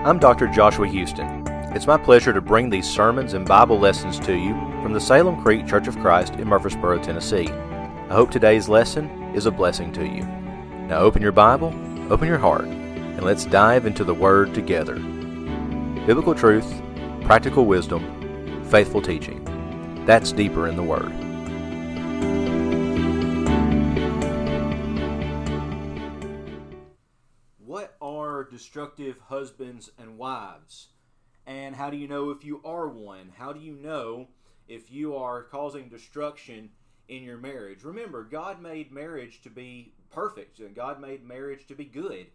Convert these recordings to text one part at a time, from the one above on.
I'm Dr. Joshua Houston. It's my pleasure to bring these sermons and Bible lessons to you from the Salem Creek Church of Christ in Murfreesboro, Tennessee. I hope today's lesson is a blessing to you. Now open your Bible, open your heart, and let's dive into the Word together. Biblical truth, practical wisdom, faithful teaching. That's deeper in the Word. What are destructive husbands and wives? And how do you know if you are one? How do you know if you are causing destruction in your marriage? Remember, God made marriage to be perfect. God made marriage to be good.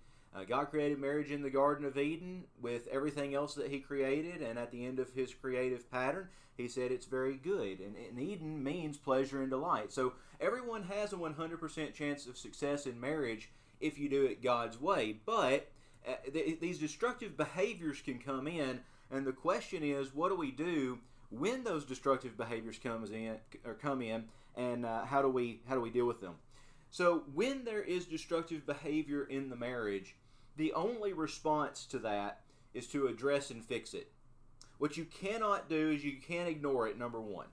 God created marriage in the Garden of Eden with everything else that He created, and at the end of His creative pattern, He said it's very good. And Eden means pleasure and delight. So everyone has a 100% chance of success in marriage if you do it God's way. But these destructive behaviors can come in, and the question is, what do we do when those destructive behaviors come in, and how do we deal with them? So when there is destructive behavior in the marriage, the only response to that is to address and fix it. What you cannot do is you can't ignore it, number one.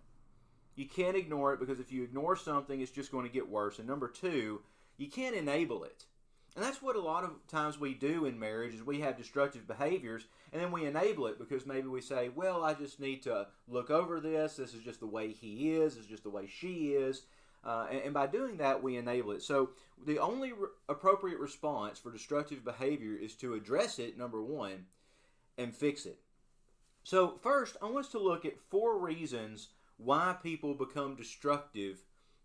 You can't ignore it, because if you ignore something, it's just going to get worse. And number two, you can't enable it. And that's what a lot of times we do in marriage, is we have destructive behaviors, and then we enable it because maybe we say, well, I just need to look over this. This is just the way he is. It's just the way she is. And by doing that, we enable it. So the only appropriate response for destructive behavior is to address it, number one, and fix it. So first, I want us to look at 4 reasons why people become destructive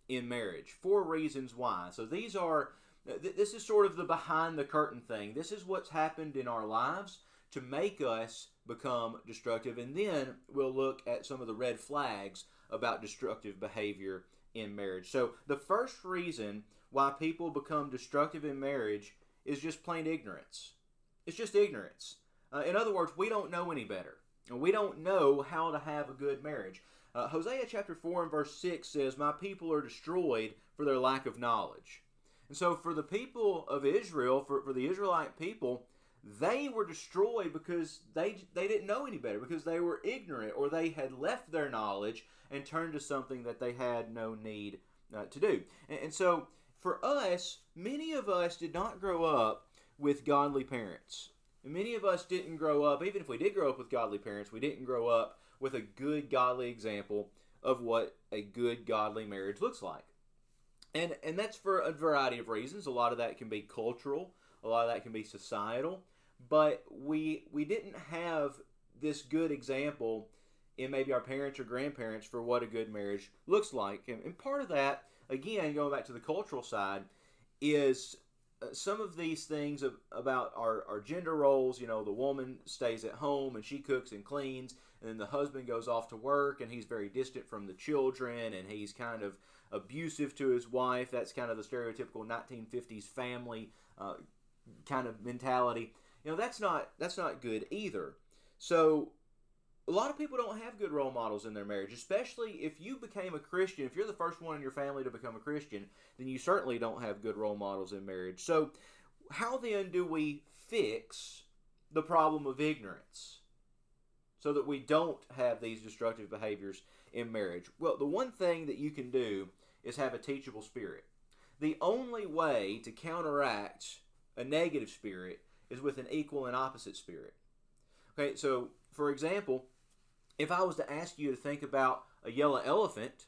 in marriage. 4 reasons why. So this is sort of the behind the curtain thing. This is what's happened in our lives to make us become destructive. And then we'll look at some of the red flags about destructive behavior in marriage. So the first reason why people become destructive in marriage is just plain ignorance. It's just ignorance. In other words, we don't know any better. And we don't know how to have a good marriage. Hosea chapter 4 and verse 6 says, "My people are destroyed for their lack of knowledge." And so for the people of Israel, for the Israelite people, they were destroyed because they didn't know any better, because they were ignorant, or they had left their knowledge and turned to something that they had no need to do. And so for us, many of us did not grow up with godly parents. And many of us didn't grow up, even if we did grow up with godly parents, we didn't grow up with a good godly example of what a good godly marriage looks like. And that's for a variety of reasons. A lot of that can be cultural. A lot of that can be societal. But we didn't have this good example in maybe our parents or grandparents for what a good marriage looks like. And part of that, again, going back to the cultural side, is some of these things about our gender roles. You know, the woman stays at home and she cooks and cleans, and then the husband goes off to work and he's very distant from the children, and he's kind of abusive to his wife. That's kind of the stereotypical 1950s family kind of mentality. You know, that's not good either. So a lot of people don't have good role models in their marriage, especially if you became a Christian. If you're the first one in your family to become a Christian, then you certainly don't have good role models in marriage. So how then do we fix the problem of ignorance so that we don't have these destructive behaviors in marriage? Well, the one thing that you can do is have a teachable spirit. The only way to counteract a negative spirit is with an equal and opposite spirit. Okay, so for example, if I was to ask you to think about a yellow elephant,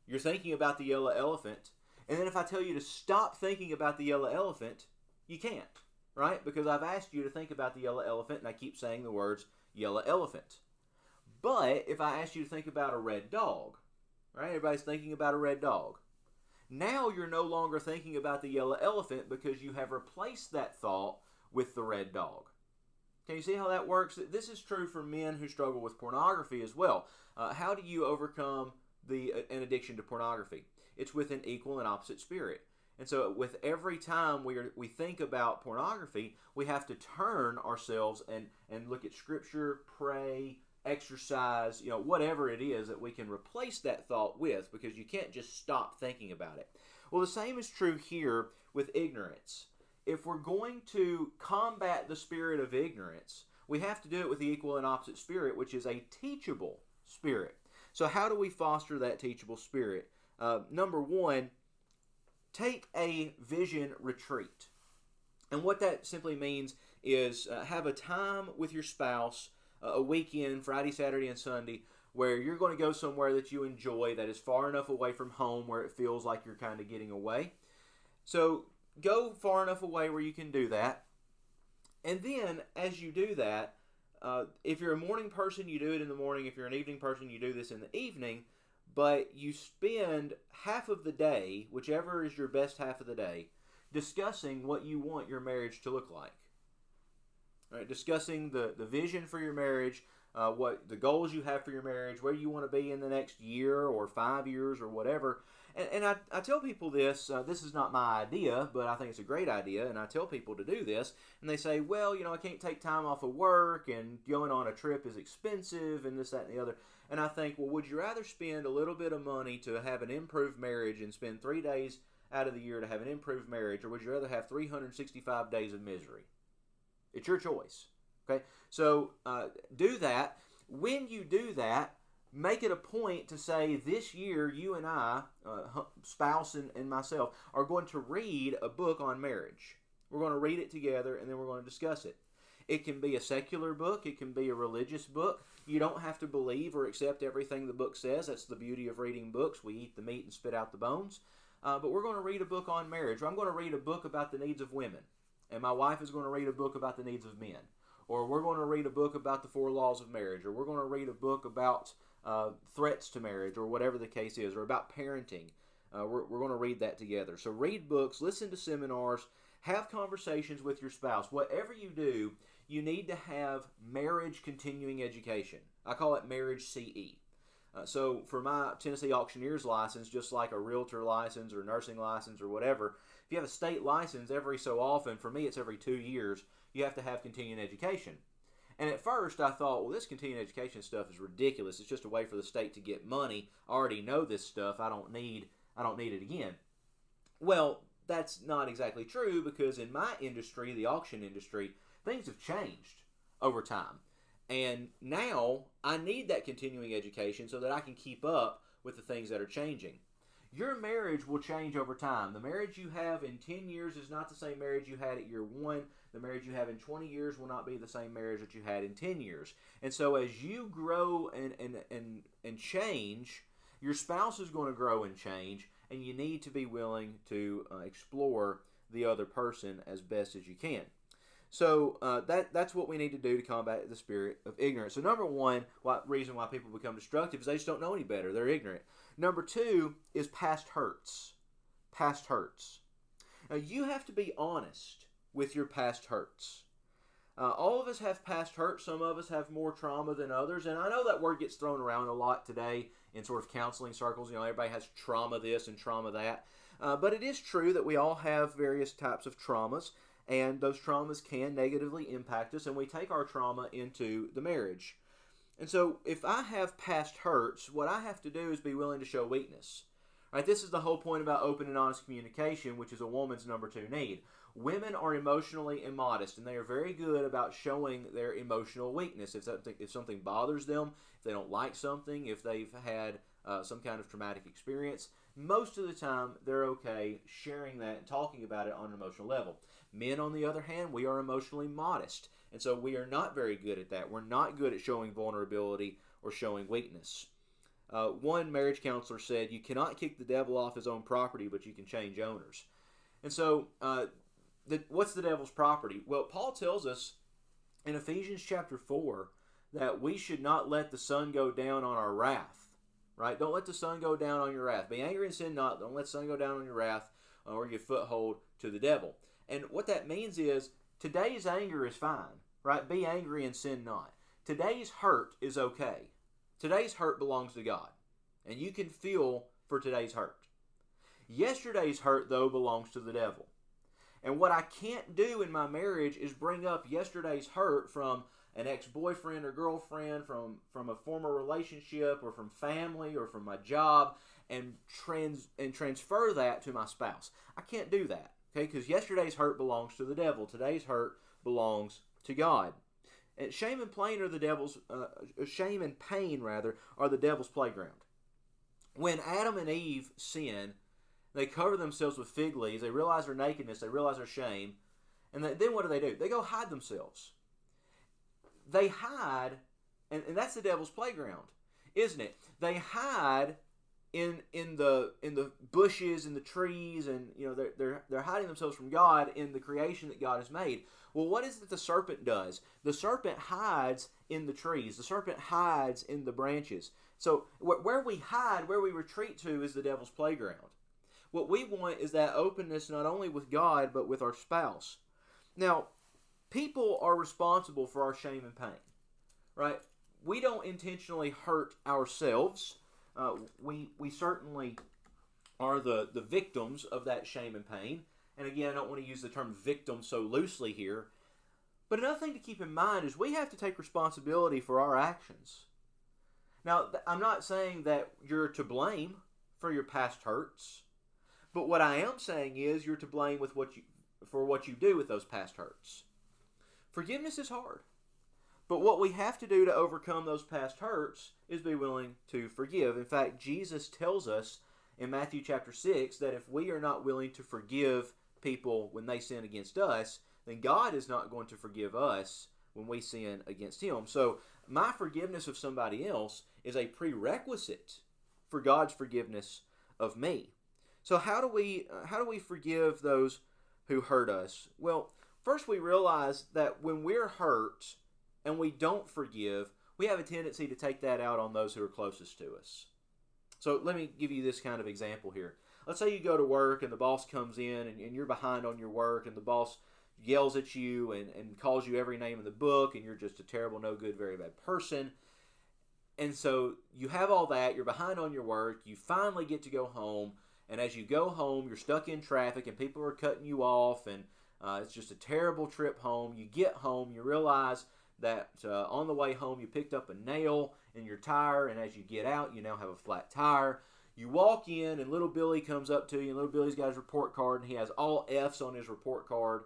you're thinking about the yellow elephant, and then if I tell you to stop thinking about the yellow elephant, you can't, right? Because I've asked you to think about the yellow elephant, and I keep saying the words yellow elephant. But if I ask you to think about a red dog, right? Everybody's thinking about a red dog. Now you're no longer thinking about the yellow elephant because you have replaced that thought with the red dog. Can you see how that works? This is true for men who struggle with pornography as well. How do you overcome an addiction to pornography? It's with an equal and opposite spirit. And so with every time we think about pornography, we have to turn ourselves and look at Scripture, pray, exercise, whatever it is that we can replace that thought with, because you can't just stop thinking about it. Well, the same is true here with ignorance. If we're going to combat the spirit of ignorance, we have to do it with the equal and opposite spirit, which is a teachable spirit. So how do we foster that teachable spirit? Number one, take a vision retreat. And what that simply means is have a time with your spouse, a weekend, Friday, Saturday, and Sunday, where you're going to go somewhere that you enjoy, that is far enough away from home where it feels like you're kind of getting away. So go far enough away where you can do that. And then, as you do that, if you're a morning person, you do it in the morning. If you're an evening person, you do this in the evening. But you spend half of the day, whichever is your best half of the day, discussing what you want your marriage to look like. Right? Discussing the vision for your marriage, what the goals you have for your marriage, where you want to be in the next year or 5 years or whatever. And I tell people this, this is not my idea, but I think it's a great idea, and I tell people to do this, and they say, well, I can't take time off of work, and going on a trip is expensive, and this, that, and the other. And I think, well, would you rather spend a little bit of money to have an improved marriage and spend 3 days out of the year to have an improved marriage, or would you rather have 365 days of misery? It's your choice. Okay? So do that. When you do that, make it a point to say, this year, you and I, spouse and myself, are going to read a book on marriage. We're going to read it together, and then we're going to discuss it. It can be a secular book. It can be a religious book. You don't have to believe or accept everything the book says. That's the beauty of reading books. We eat the meat and spit out the bones. But we're going to read a book on marriage. I'm going to read a book about the needs of women. And my wife is going to read a book about the needs of men. Or we're going to read a book about the 4 laws of marriage. Or we're going to read a book about threats to marriage, or whatever the case is, or about parenting. We're going to read that together. So read books, listen to seminars, have conversations with your spouse. Whatever you do, you need to have marriage continuing education. I call it marriage CE. So for my Tennessee auctioneer's license, just like a realtor license or nursing license or whatever, if you have a state license every so often, for me it's every 2 years, you have to have continuing education. And at first I thought, well, this continuing education stuff is ridiculous. It's just a way for the state to get money. I already know this stuff. I don't need it again. Well, that's not exactly true, because in my industry, the auction industry, things have changed over time. And now I need that continuing education so that I can keep up with the things that are changing. Your marriage will change over time. The marriage you have in 10 years is not the same marriage you had at year 1. The marriage you have in 20 years will not be the same marriage that you had in 10 years. And so as you grow and change, your spouse is going to grow and change, and you need to be willing to explore the other person as best as you can. So that's what we need to do to combat the spirit of ignorance. So number one, reason why people become destructive is they just don't know any better. They're ignorant. Number 2 is past hurts. Past hurts. Now you have to be honest with your past hurts. All of us have past hurts. Some of us have more trauma than others. And I know that word gets thrown around a lot today in sort of counseling circles. Everybody has trauma this and trauma that. But it is true that we all have various types of traumas. And those traumas can negatively impact us, and we take our trauma into the marriage. And so if I have past hurts, what I have to do is be willing to show weakness. Right? This is the whole point about open and honest communication, which is a woman's number 2 need. Women are emotionally immodest, and they are very good about showing their emotional weakness. If something bothers them, if they don't like something, if they've had some kind of traumatic experience, most of the time they're okay sharing that and talking about it on an emotional level. Men, on the other hand, we are emotionally modest, and so we are not very good at that. We're not good at showing vulnerability or showing weakness. One marriage counselor said, you cannot kick the devil off his own property, but you can change owners. And so what's the devil's property? Well, Paul tells us in Ephesians chapter 4 that we should not let the sun go down on our wrath. Right? Don't let the sun go down on your wrath. Be angry and sin not. Don't let the sun go down on your wrath or give foothold to the devil. And what that means is today's anger is fine. Right? Be angry and sin not. Today's hurt is okay. Today's hurt belongs to God. And you can feel for today's hurt. Yesterday's hurt, though, belongs to the devil. And what I can't do in my marriage is bring up yesterday's hurt from an ex-boyfriend or girlfriend, from a former relationship or from family or from my job, and transfer that to my spouse. I can't do that, okay? Because yesterday's hurt belongs to the devil. Today's hurt belongs to God. And shame and pain are the devil's. Shame and pain, rather, are the devil's playground. When Adam and Eve sin, they cover themselves with fig leaves. They realize their nakedness. They realize their shame. And then what do? They go hide themselves. They hide, and that's the devil's playground, isn't it? They hide in the bushes and the trees, and they're hiding themselves from God in the creation that God has made. Well, what is it the serpent does? The serpent hides in the trees. The serpent hides in the branches. So where we hide, where we retreat to, is the devil's playground. What we want is that openness not only with God, but with our spouse. Now, people are responsible for our shame and pain, right? We don't intentionally hurt ourselves. We certainly are the victims of that shame and pain. And again, I don't want to use the term victim so loosely here. But another thing to keep in mind is we have to take responsibility for our actions. Now, I'm not saying that you're to blame for your past hurts. But what I am saying is you're to blame for what you do with those past hurts. Forgiveness is hard. But what we have to do to overcome those past hurts is be willing to forgive. In fact, Jesus tells us in Matthew chapter 6 that if we are not willing to forgive people when they sin against us, then God is not going to forgive us when we sin against Him. So my forgiveness of somebody else is a prerequisite for God's forgiveness of me. So how do we forgive those who hurt us? Well, first we realize that when we're hurt and we don't forgive, we have a tendency to take that out on those who are closest to us. So let me give you this kind of example here. Let's say you go to work and the boss comes in and you're behind on your work, and the boss yells at you and calls you every name in the book, and you're just a terrible, no good, very bad person. And so you have all that, you're behind on your work, you finally get to go home, and as you go home, you're stuck in traffic and people are cutting you off, and it's just a terrible trip home. You get home, you realize that on the way home you picked up a nail in your tire, and as you get out, you now have a flat tire. You walk in, and little Billy comes up to you, and little Billy's got his report card, and he has all F's on his report card.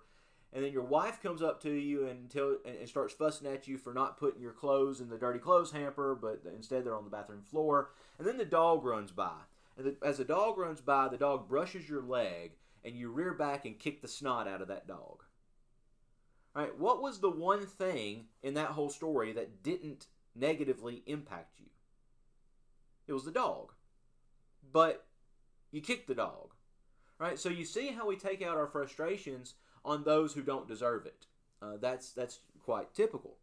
And then your wife comes up to you and starts fussing at you for not putting your clothes in the dirty clothes hamper, but instead they're on the bathroom floor. And then the dog runs by. And as the dog runs by, the dog brushes your leg, and you rear back and kick the snot out of that dog. All right, what was the one thing in that whole story that didn't negatively impact you? It was the dog. But you kicked the dog. Right? So you see how we take out our frustrations on those who don't deserve it. That's quite typical.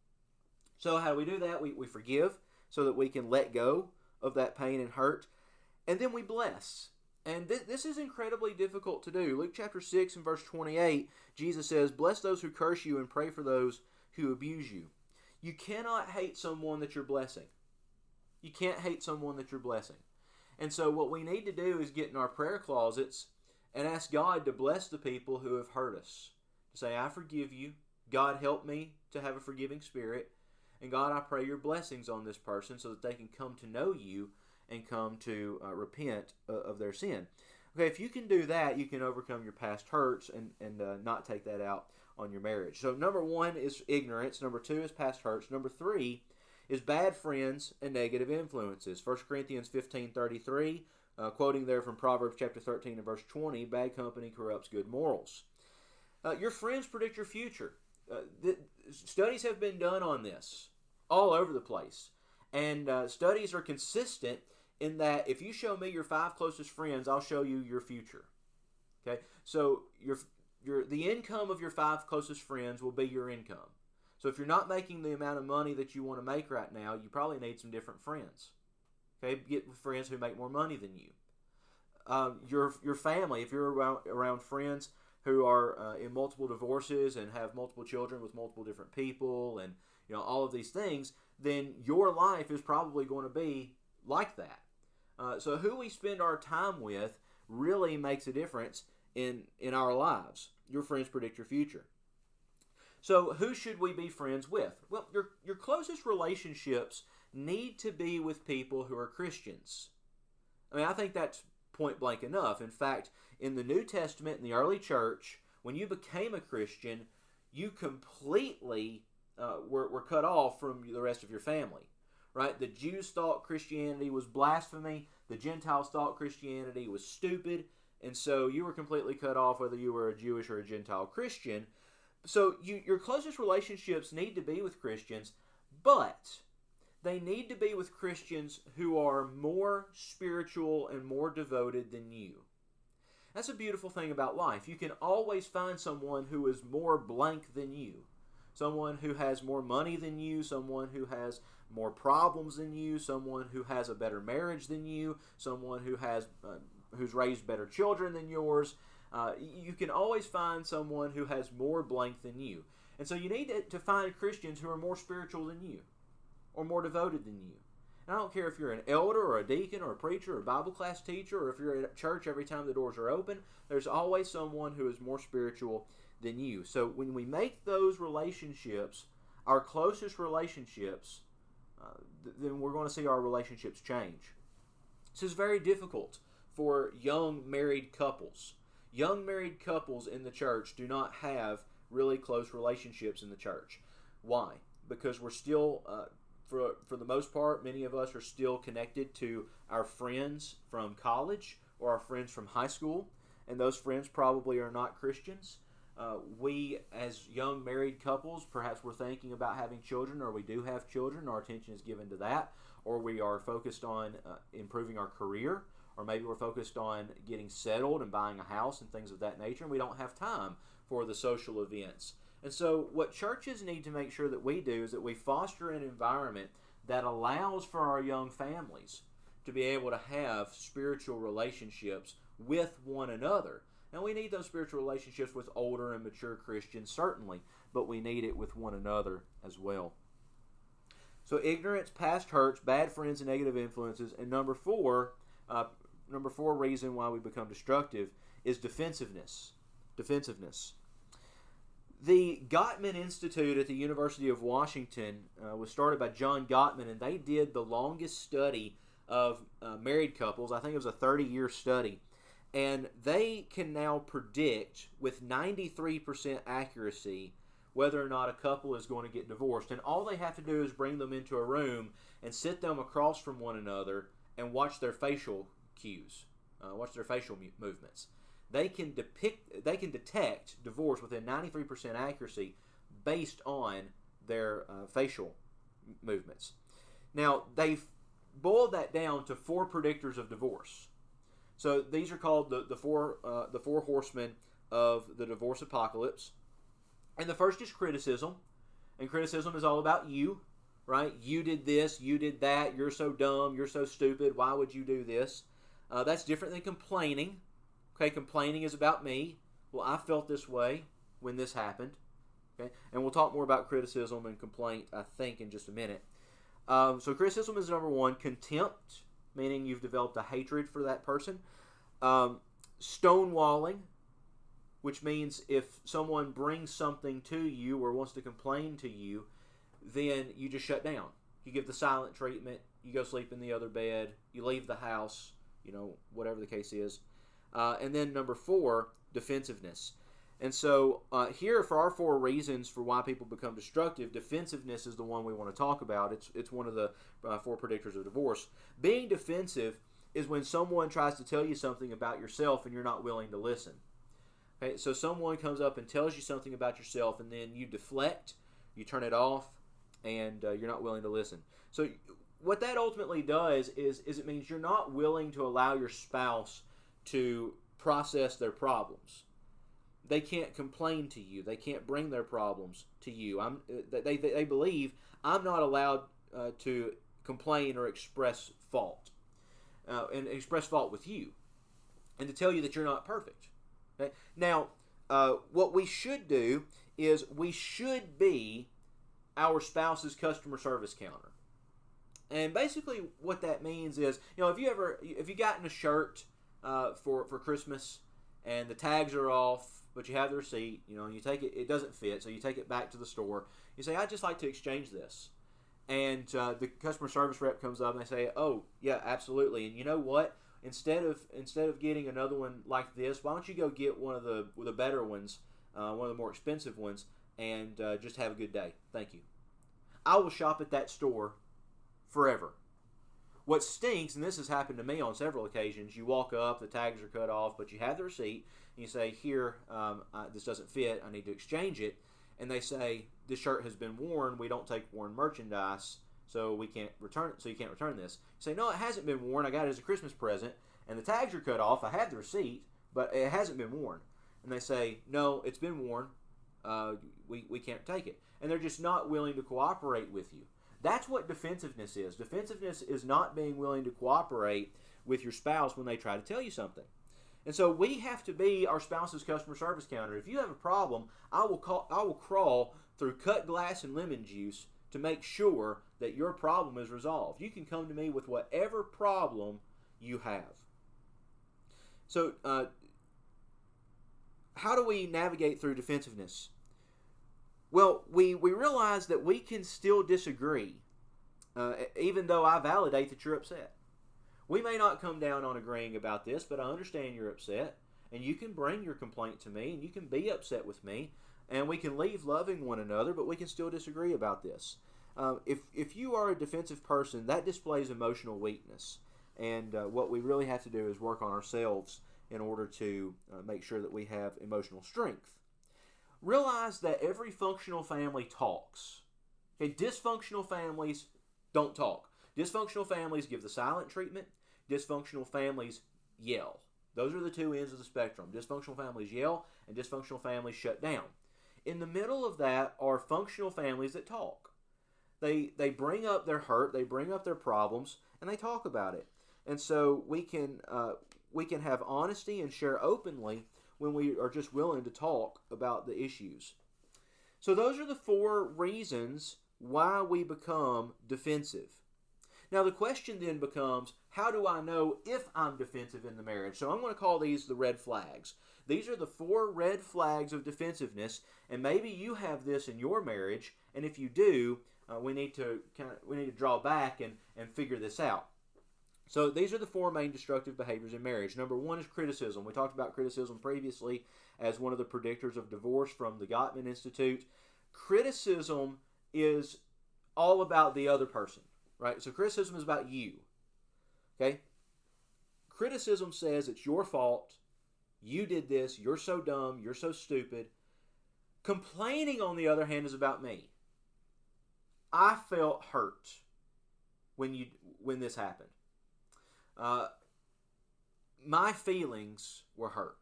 So how do we do that? We forgive so that we can let go of that pain and hurt. And then we bless. And this is incredibly difficult to do. Luke chapter 6 and verse 28, Jesus says, "Bless those who curse you and pray for those who abuse you." You cannot hate someone that you're blessing. You can't hate someone that you're blessing. And so what we need to do is get in our prayer closets and ask God to bless the people who have hurt us. To say, I forgive you. God, help me to have a forgiving spirit. And God, I pray your blessings on this person so that they can come to know you and come to repent of their sin. Okay, if you can do that, you can overcome your past hurts and not take that out on your marriage. So number 1 is ignorance. Number 2 is past hurts. Number 3 is bad friends and negative influences. 1 Corinthians 15:33, quoting there from Proverbs chapter 13 and verse 20, bad company corrupts good morals. Your friends predict your future. Studies have been done on this all over the place. And studies are consistent in that if you show me your 5 closest friends, I'll show you your future. Okay? So the income of your 5 closest friends will be your income. So if you're not making the amount of money that you want to make right now, you probably need some different friends. Okay, get friends who make more money than you. Your family, if you're around friends who are in multiple divorces and have multiple children with multiple different people, and all of these things, then your life is probably going to be like that. So who we spend our time with really makes a difference in our lives. Your friends predict your future. So who should we be friends with? Well, your closest relationships need to be with people who are Christians. I mean, I think that's point blank enough. In fact, in the New Testament, in the early church, when you became a Christian, you completely were cut off from the rest of your family. Right? The Jews thought Christianity was blasphemy. The Gentiles thought Christianity was stupid. And so you were completely cut off whether you were a Jewish or a Gentile Christian. So your closest relationships need to be with Christians, but they need to be with Christians who are more spiritual and more devoted than you. That's a beautiful thing about life. You can always find someone who is more blank than you. Someone who has more money than you, someone who has more problems than you, someone who has a better marriage than you, someone who has who's raised better children than yours. You can always find someone who has more blank than you. And so you need to find Christians who are more spiritual than you or more devoted than you. And I don't care if you're an elder or a deacon or a preacher or a Bible class teacher or if you're at church every time the doors are open, there's always someone who is more spiritual than you. So when we make those relationships our closest relationships, then we're going to see our relationships change. This is very difficult for young married couples. Young married couples in the church do not have really close relationships in the church. Why? Because we're still, for the most part, many of us are still connected to our friends from college or our friends from high school, and those friends probably are not Christians. We, as young married couples, perhaps we're thinking about having children, or we do have children, our attention is given to that, or we are focused on improving our career, or maybe we're focused on getting settled and buying a house and things of that nature, and we don't have time for the social events. And so what churches need to make sure that we do is that we foster an environment that allows for our young families to be able to have spiritual relationships with one another. Now, we need those spiritual relationships with older and mature Christians, certainly, but we need it with one another as well. So ignorance, past hurts, bad friends, and negative influences. And number four reason why we become destructive is defensiveness. Defensiveness. The Gottman Institute at the University of Washington was started by John Gottman, and they did the longest study of married couples. I think it was a 30-year study. And they can now predict with 93% accuracy whether or not a couple is going to get divorced. And all they have to do is bring them into a room and sit them across from one another and watch their facial cues, watch their facial movements. They can detect divorce within 93% accuracy based on their facial movements. Now, they've boiled that down to 4 predictors of divorce. So these are called the four horsemen of the divorce apocalypse. And the first is criticism. And criticism is all about you, right? You did this, you did that, you're so dumb, you're so stupid, why would you do this? That's different than complaining. Okay, complaining is about me. Well, I felt this way when this happened. Okay, and we'll talk more about criticism and complaint, I think, in just a minute. So criticism is number 1. Contempt, meaning you've developed a hatred for that person. Stonewalling, which means if someone brings something to you or wants to complain to you, then you just shut down. You give the silent treatment, you go sleep in the other bed, you leave the house, whatever the case is. And then number 4, defensiveness. And so here for our 4 reasons for why people become destructive, defensiveness is the one we want to talk about. It's one of the 4 predictors of divorce. Being defensive is when someone tries to tell you something about yourself and you're not willing to listen. Okay, so someone comes up and tells you something about yourself and then you deflect, you turn it off, and you're not willing to listen. So what that ultimately does is it means you're not willing to allow your spouse to process their problems. They can't complain to you. They can't bring their problems to you. They believe I'm not allowed to complain or express fault, and express fault with you, and to tell you that you're not perfect. Okay? Now, what we should do is we should be our spouse's customer service counter. And basically, what that means is, if you gotten a shirt for Christmas and the tags are off, but you have the receipt, and you take it, it doesn't fit, so you take it back to the store. You say, I'd just like to exchange this. And the customer service rep comes up and they say, oh, yeah, absolutely. And you know what? Instead of getting another one like this, why don't you go get one of the better ones, one of the more expensive ones, and just have a good day. Thank you. I will shop at that store forever. What stinks, and this has happened to me on several occasions, you walk up, the tags are cut off, but you have the receipt, and you say, here, this doesn't fit, I need to exchange it. And they say, this shirt has been worn, we don't take worn merchandise, so we can't return it, so you can't return this. You say, no, it hasn't been worn, I got it as a Christmas present, and the tags are cut off, I have the receipt, but it hasn't been worn. And they say, no, it's been worn, we can't take it. And they're just not willing to cooperate with you. That's what defensiveness is. Defensiveness is not being willing to cooperate with your spouse when they try to tell you something. And so we have to be our spouse's customer service counter. If you have a problem, I will crawl through cut glass and lemon juice to make sure that your problem is resolved. You can come to me with whatever problem you have. So, how do we navigate through defensiveness? Well, we realize that we can still disagree, even though I validate that you're upset. We may not come down on agreeing about this, but I understand you're upset, and you can bring your complaint to me, and you can be upset with me, and we can leave loving one another, but we can still disagree about this. If you are a defensive person, that displays emotional weakness, and what we really have to do is work on ourselves in order to make sure that we have emotional strength. Realize that every functional family talks. Okay, dysfunctional families don't talk. Dysfunctional families give the silent treatment. Dysfunctional families yell. Those are the two ends of the spectrum. Dysfunctional families yell, and dysfunctional families shut down. In the middle of that are functional families that talk. They bring up their hurt, they bring up their problems, and they talk about it. And so we can have honesty and share openly when we are just willing to talk about the issues. So those are the 4 reasons why we become defensive. Now the question then becomes, how do I know if I'm defensive in the marriage? So I'm going to call these the red flags. These are the 4 red flags of defensiveness, and maybe you have this in your marriage, and if you do, we need to draw back and figure this out. So these are the 4 main destructive behaviors in marriage. Number 1 is criticism. We talked about criticism previously as one of the predictors of divorce from the Gottman Institute. Criticism is all about the other person, right? So criticism is about you, okay? Criticism says it's your fault, you did this, you're so dumb, you're so stupid. Complaining, on the other hand, is about me. I felt hurt when this happened. My feelings were hurt.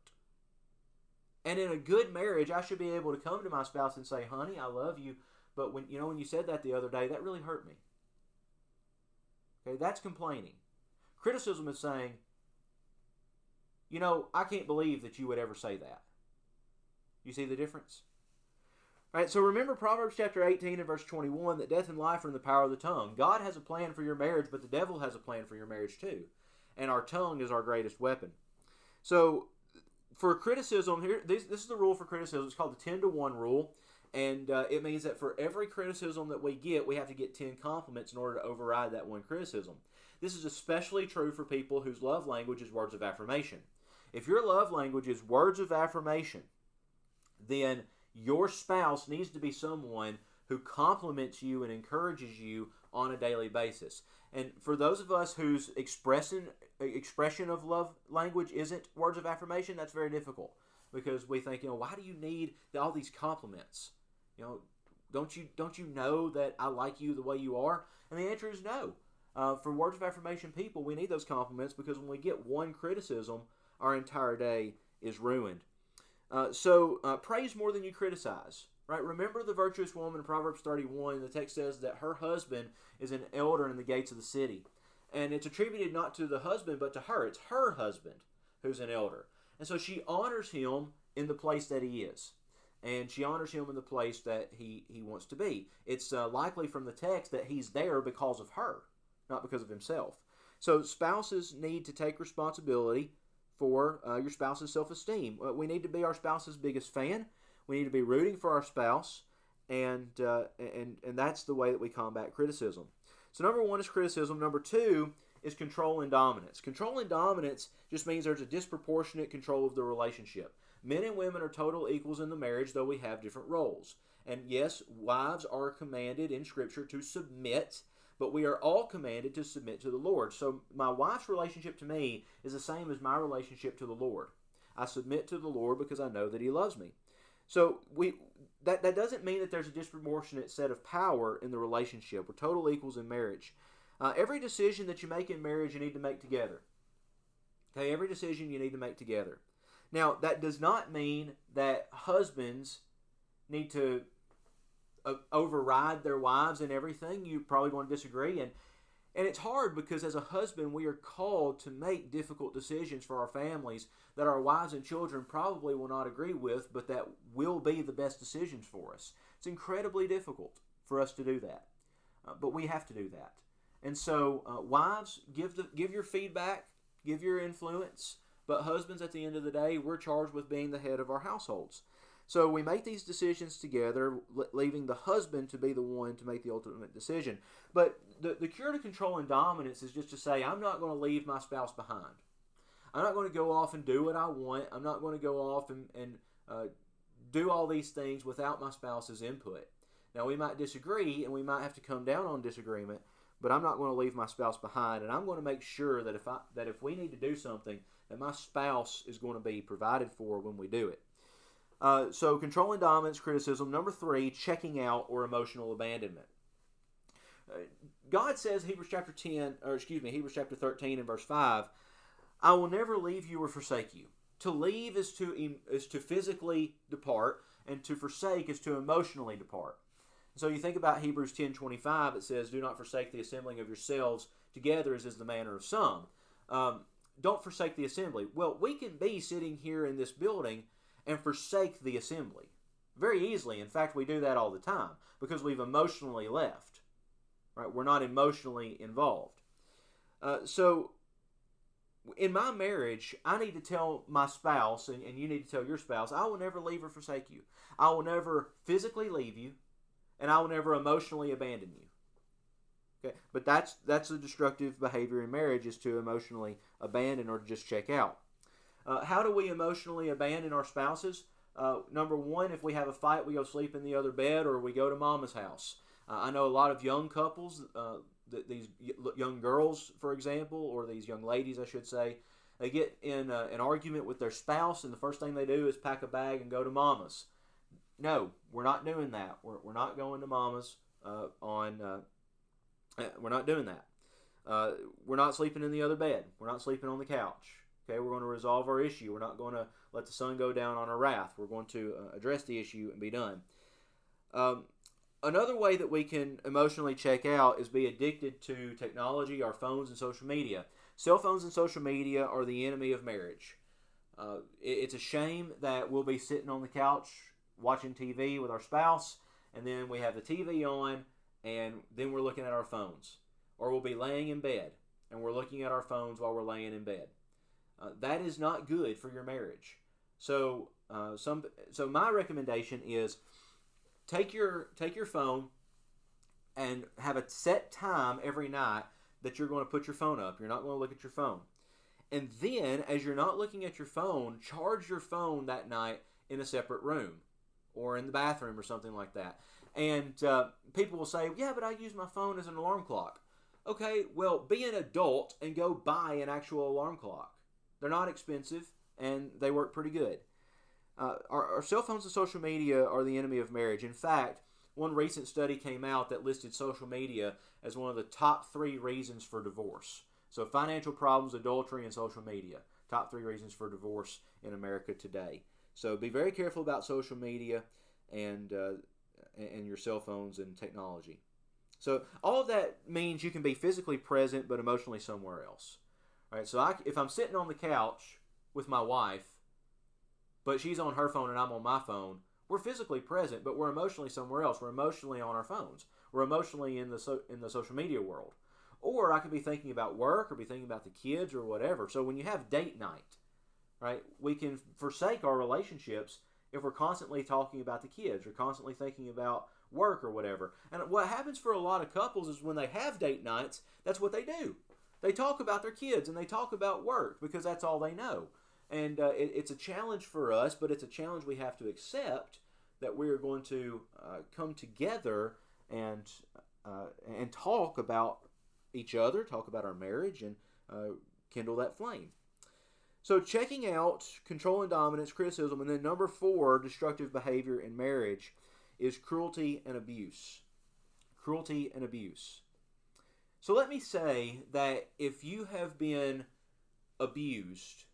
And in a good marriage, I should be able to come to my spouse and say, honey, I love you, but when you said that the other day, that really hurt me. Okay, that's complaining. Criticism is saying, I can't believe that you would ever say that. You see the difference? All right, so remember Proverbs chapter 18 and verse 21, that death and life are in the power of the tongue. God has a plan for your marriage, but the devil has a plan for your marriage too. And our tongue is our greatest weapon. So for criticism, this is the rule for criticism. It's called the 10-to-1 rule. And it means that for every criticism that we get, we have to get 10 compliments in order to override that one criticism. This is especially true for people whose love language is words of affirmation. If your love language is words of affirmation, then your spouse needs to be someone who compliments you and encourages you on a daily basis. And for those of us whose expression of love language isn't words of affirmation, that's very difficult, because we think, why do you need all these compliments? Don't you know that I like you the way you are? And the answer is no. For words of affirmation people, we need those compliments, because when we get one criticism, our entire day is ruined. So praise more than you criticize. Right? Remember the virtuous woman in Proverbs 31. The text says that her husband is an elder in the gates of the city. And it's attributed not to the husband, but to her. It's her husband who's an elder. And so she honors him in the place that he is. And she honors him in the place that he wants to be. It's likely from the text that he's there because of her, not because of himself. So spouses need to take responsibility for your spouse's self-esteem. We need to be our spouse's biggest fan. We need to be rooting for our spouse, and that's the way that we combat criticism. So number 1 is criticism. Number 2 is control and dominance. Control and dominance just means there's a disproportionate control of the relationship. Men and women are total equals in the marriage, though we have different roles. And yes, wives are commanded in Scripture to submit, but we are all commanded to submit to the Lord. So my wife's relationship to me is the same as my relationship to the Lord. I submit to the Lord because I know that He loves me. So that doesn't mean that there's a disproportionate set of power in the relationship. We're total equals in marriage. Every decision that you make in marriage, you need to make together. Okay, every decision you need to make together. Now, that does not mean that husbands need to override their wives in everything. You're probably going to disagree. And it's hard because as a husband, we are called to make difficult decisions for our families that our wives and children probably will not agree with, but that will be the best decisions for us. It's incredibly difficult for us to do that, but we have to do that. And so, wives, give your feedback, give your influence, but husbands, at the end of the day, we're charged with being the head of our households. So we make these decisions together, leaving the husband to be the one to make the ultimate decision. But the cure to control and dominance is just to say, I'm not going to leave my spouse behind. I'm not going to go off and do what I want. I'm not going to go off and do all these things without my spouse's input. Now, we might disagree, and we might have to come down on disagreement, but I'm not going to leave my spouse behind, and I'm going to make sure that if we need to do something, that my spouse is going to be provided for when we do it. So control and dominance, criticism. Number 3, checking out or emotional abandonment. God says, Hebrews chapter 13 and verse 5, I will never leave you or forsake you. To leave is to physically depart, and to forsake is to emotionally depart. So you think about Hebrews 10:25, it says, do not forsake the assembling of yourselves together as is the manner of some. Don't forsake the assembly. Well, we can be sitting here in this building and forsake the assembly very easily. In fact, we do that all the time because we've emotionally left. Right? We're not emotionally involved. So in my marriage, I need to tell my spouse, and you need to tell your spouse, I will never leave or forsake you. I will never physically leave you, and I will never emotionally abandon you. Okay, but that's a destructive behavior in marriage, is to emotionally abandon or to just check out. How do we emotionally abandon our spouses? Number 1, if we have a fight, we go sleep in the other bed, or we go to mama's house. I know a lot of young couples, these young girls, for example, or these young ladies, I should say, they get in an argument with their spouse, and the first thing they do is pack a bag and go to mama's. No, we're not doing that. We're not going to mama's we're not doing that. We're not sleeping in the other bed. We're not sleeping on the couch. Okay, we're going to resolve our issue. We're not going to let the sun go down on our wrath. We're going to address the issue and be done. Another way that we can emotionally check out is be addicted to technology, our phones, and social media. Cell phones and social media are the enemy of marriage. It's a shame that we'll be sitting on the couch watching TV with our spouse, and then we have the TV on, and then we're looking at our phones. Or we'll be laying in bed, and we're looking at our phones while we're laying in bed. That is not good for your marriage. So my recommendation is take your phone and have a set time every night that you're going to put your phone up. You're not going to look at your phone. And then, as you're not looking at your phone, charge your phone that night in a separate room or in the bathroom or something like that. And people will say, yeah, but I use my phone as an alarm clock. Okay, well, be an adult and go buy an actual alarm clock. They're not expensive, and they work pretty good. Our cell phones and social media are the enemy of marriage. In fact, one recent study came out that listed social media as one of the top 3 reasons for divorce. So financial problems, adultery, and social media. Top 3 reasons for divorce in America today. So be very careful about social media and your cell phones and technology. So all of that means you can be physically present but emotionally somewhere else. All right, so if I'm sitting on the couch with my wife, but she's on her phone and I'm on my phone, we're physically present, but we're emotionally somewhere else. We're emotionally on our phones. We're emotionally in the social media world. Or I could be thinking about work or be thinking about the kids or whatever. So when you have date night, right, we can forsake our relationships if we're constantly talking about the kids or constantly thinking about work or whatever. And what happens for a lot of couples is when they have date nights, that's what they do. They talk about their kids and they talk about work because that's all they know. And it's a challenge for us, but it's a challenge we have to accept that we are going to come together and talk about each other, talk about our marriage, and kindle that flame. So checking out control and dominance, criticism, and then number 4, destructive behavior in marriage, is cruelty and abuse. Cruelty and abuse. So let me say that if you have been abused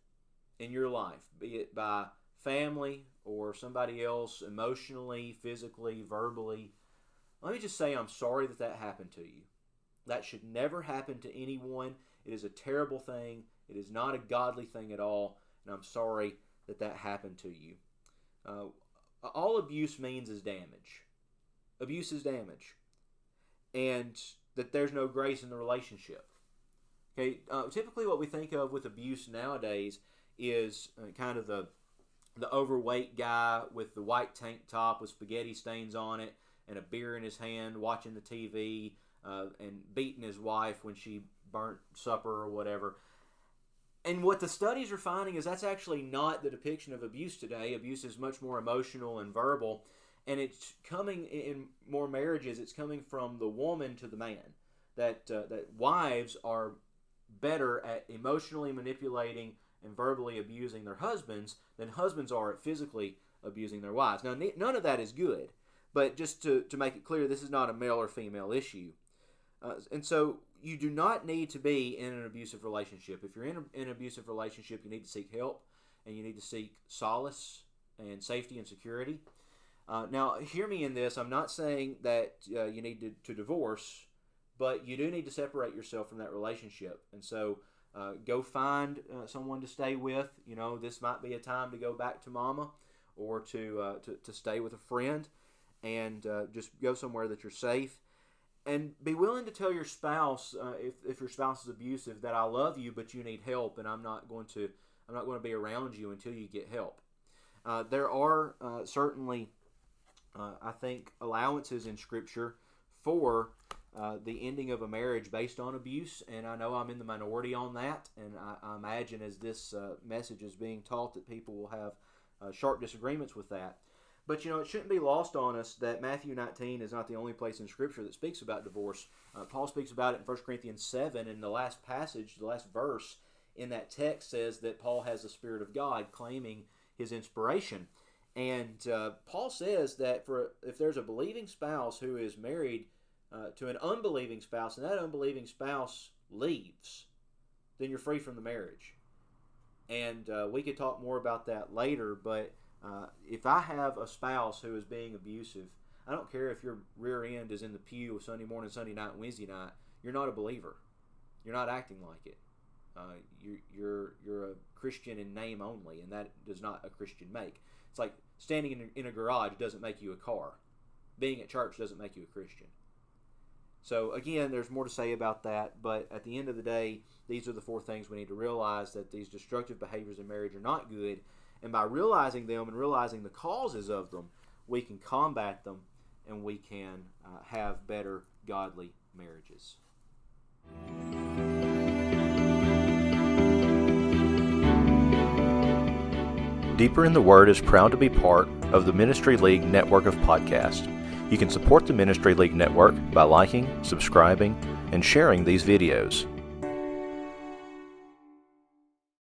in your life, be it by family or somebody else, emotionally, physically, verbally, let me just say I'm sorry that happened to you. That should never happen to anyone. It is a terrible thing. It is not a godly thing at all, and I'm sorry that happened to you. All abuse means is damage. Abuse is damage. And that there's no grace in the relationship. Okay, typically what we think of with abuse nowadays is kind of the overweight guy with the white tank top with spaghetti stains on it and a beer in his hand watching the TV and beating his wife when she burnt supper or whatever. And what the studies are finding is that's actually not the depiction of abuse today. Abuse is much more emotional and verbal, and it's coming in more marriages. It's coming from the woman to the man. That wives are better at emotionally manipulating and verbally abusing their husbands than husbands are at physically abusing their wives. Now, none of that is good, but just to make it clear, this is not a male or female issue. And so you do not need to be in an abusive relationship. If you're in an abusive relationship, you need to seek help, and you need to seek solace and safety and security. Now, hear me in this. I'm not saying that you need to divorce, but you do need to separate yourself from that relationship. And so go find someone to stay with. You know, this might be a time to go back to mama or to stay with a friend, and just go somewhere that you're safe. And be willing to tell your spouse, if your spouse is abusive, that I love you, but you need help, and I'm not going to be around you until you get help. There are certainly, I think, allowances in Scripture for the ending of a marriage based on abuse, and I know I'm in the minority on that, and I imagine as this message is being taught that people will have sharp disagreements with that. But, it shouldn't be lost on us that Matthew 19 is not the only place in Scripture that speaks about divorce. Paul speaks about it in 1 Corinthians 7, and the last passage, the last verse in that text says that Paul has the Spirit of God claiming his inspiration. And Paul says that if there's a believing spouse who is married to an unbelieving spouse, and that unbelieving spouse leaves, then you're free from the marriage. And we could talk more about that later, but if I have a spouse who is being abusive, I don't care if your rear end is in the pew Sunday morning, Sunday night, and Wednesday night, you're not a believer. You're not acting like it. You're a Christian in name only, and that does not a Christian make. It's like standing in a garage doesn't make you a car. Being at church doesn't make you a Christian. So again, there's more to say about that, but at the end of the day, these are the 4 things we need to realize, that these destructive behaviors in marriage are not good. And by realizing them and realizing the causes of them, we can combat them, and we can have better godly marriages. Deeper in the Word is proud to be part of the Ministry League network of podcasts. You can support the Ministry League network by liking, subscribing, and sharing these videos.